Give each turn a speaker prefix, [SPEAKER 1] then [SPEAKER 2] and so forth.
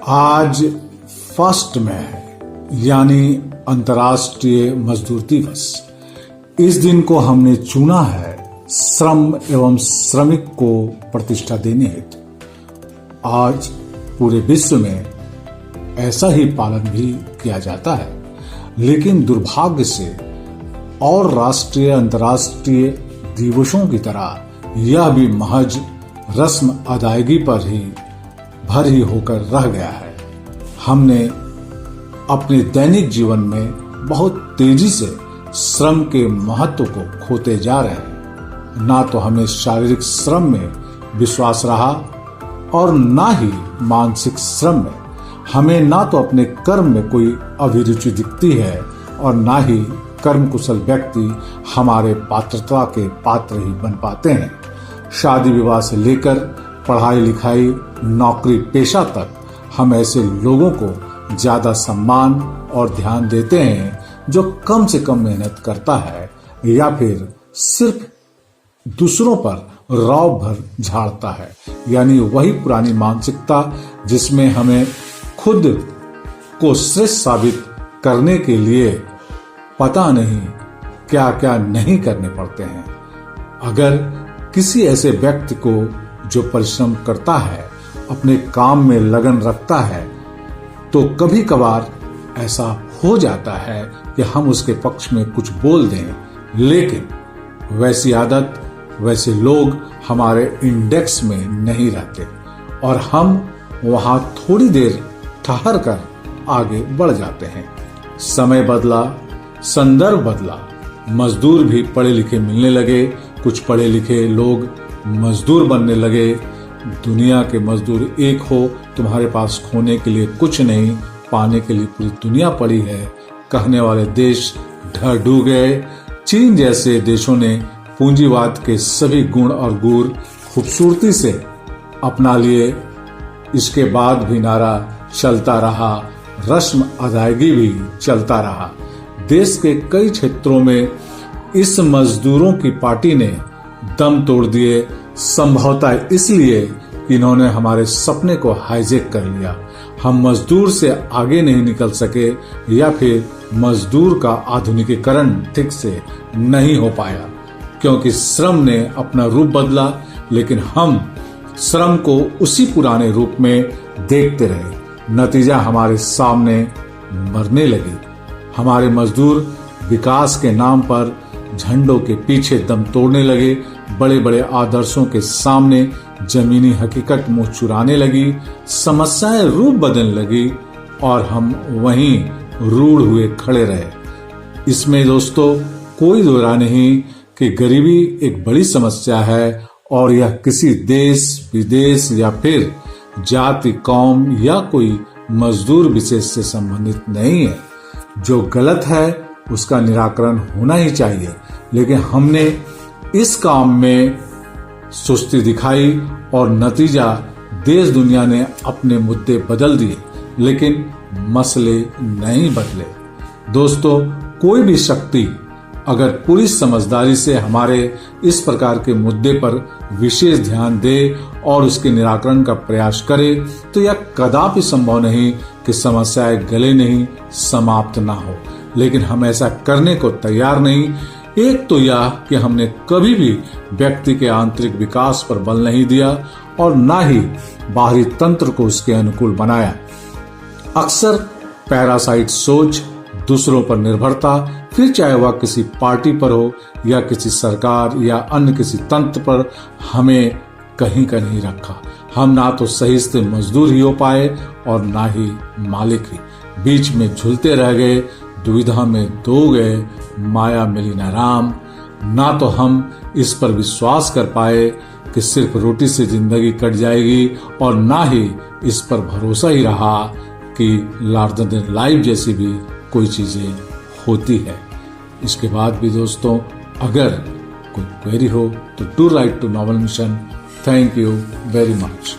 [SPEAKER 1] आज 1 मई है, यानी अंतर्राष्ट्रीय मजदूर दिवस। इस दिन को हमने चुना है श्रम एवं श्रमिक को प्रतिष्ठा देने हेतु। आज पूरे विश्व में ऐसा ही पालन भी किया जाता है, लेकिन दुर्भाग्य से और राष्ट्रीय अंतर्राष्ट्रीय दिवसों की तरह यह भी महज रस्म अदायगी पर ही भर ही होकर रह गया है। हमने अपने दैनिक जीवन में बहुत तेजी से श्रम के महत्व को खोते जा रहे हैं। ना तो हमें शारीरिक श्रम में विश्वास रहा और ना ही मानसिक श्रम में। हमें ना तो अपने कर्म में कोई अभिरुचि दिखती है और ना ही कर्म कुशल व्यक्ति हमारे पात्रता के पात्र ही बन पाते हैं। शादी विवाह से लेकर पढ़ाई लिखाई नौकरी पेशा तक हम ऐसे लोगों को ज्यादा सम्मान और ध्यान देते हैं जो कम से कम मेहनत करता है या फिर सिर्फ दूसरों पर रौब भर झाड़ता है। यानी वही पुरानी मानसिकता जिसमें हमें खुद को श्रेष्ठ साबित करने के लिए पता नहीं क्या क्या नहीं करने पड़ते हैं। अगर किसी ऐसे व्यक्ति को जो परिश्रम करता है, अपने काम में लगन रखता है, तो कभी कभार ऐसा हो जाता है कि हम उसके पक्ष में कुछ बोल दें, लेकिन वैसी आदत वैसे लोग हमारे इंडेक्स में नहीं रहते और हम वहां थोड़ी देर ठहर कर आगे बढ़ जाते हैं। समय बदला, संदर्भ बदला, मजदूर भी पढ़े लिखे मिलने लगे, कुछ पढ़े लिखे लोग मजदूर बनने लगे। दुनिया के मजदूर एक हो, तुम्हारे पास खोने के लिए कुछ नहीं, पाने के लिए पूरी दुनिया पड़ी है, कहने वाले देश ढह गए। चीन जैसे देशों ने पूंजीवाद के सभी गुण और गुर खूबसूरती से अपना लिए। इसके बाद भी नारा चलता रहा, रस्म अदायगी भी चलता रहा। देश के कई क्षेत्रों में इस मजदूरों की पार्टी ने दम तोड़ दिए, संभवतः इसलिए कि इन्होंने हमारे सपने को हाईजैक कर लिया। हम मजदूर से आगे नहीं निकल सके या फिर मजदूर का आधुनिकीकरण ठीक से नहीं हो पाया, क्योंकि श्रम ने अपना रूप बदला, लेकिन हम श्रम को उसी पुराने रूप में देखते रहे। नतीजा हमारे सामने मरने लगी। हमारे मजदूर विकास के नाम पर झंडों के पीछे दम तोड़ने लगे, बड़े बड़े आदर्शों के सामने जमीनी हकीकत मुंह चुराने लगी, समस्याएं रूप बदलने लगी और हम वहीं रूढ़ हुए खड़े रहे। इसमें दोस्तों कोई दो राय नहीं कि गरीबी एक बड़ी समस्या है और यह किसी देश विदेश या फिर जाति कौम या कोई मजदूर विशेष से संबंधित नहीं है। जो गलत है उसका निराकरण होना ही चाहिए, लेकिन हमने इस काम में सुस्ती दिखाई और नतीजा देश दुनिया ने अपने मुद्दे बदल दिए, लेकिन मसले नहीं बदले। दोस्तों, कोई भी शक्ति अगर पूरी समझदारी से हमारे इस प्रकार के मुद्दे पर विशेष ध्यान दे और उसके निराकरण का प्रयास करे, तो यह कदापि संभव नहीं कि समस्याएं गले नहीं समाप्त ना हो। लेकिन हम ऐसा करने को तैयार नहीं। एक तो यह कि हमने कभी भी व्यक्ति के आंतरिक विकास पर बल नहीं दिया और ना ही बाहरी तंत्र को उसके अनुकूल बनाया। अक्सर पैरासाइट सोच, दूसरों पर निर्भरता, फिर चाहे वह किसी पार्टी पर हो या किसी सरकार या अन्य किसी तंत्र पर, हमें कहीं का नहीं रखा। हम ना तो सही से मजदूर ही हो पाए और ना ही मालिक ही। बीच में झूलते रह गए, दुविधा में दो गए, माया मिली न राम। ना तो हम इस पर विश्वास कर पाए कि सिर्फ रोटी से जिंदगी कट जाएगी और ना ही इस पर भरोसा ही रहा कि लार्जर देन लाइफ जैसी भी कोई चीजें होती है। इसके बाद भी दोस्तों, अगर कोई क्वेरी हो तो do write to novel mission. Thank you very much.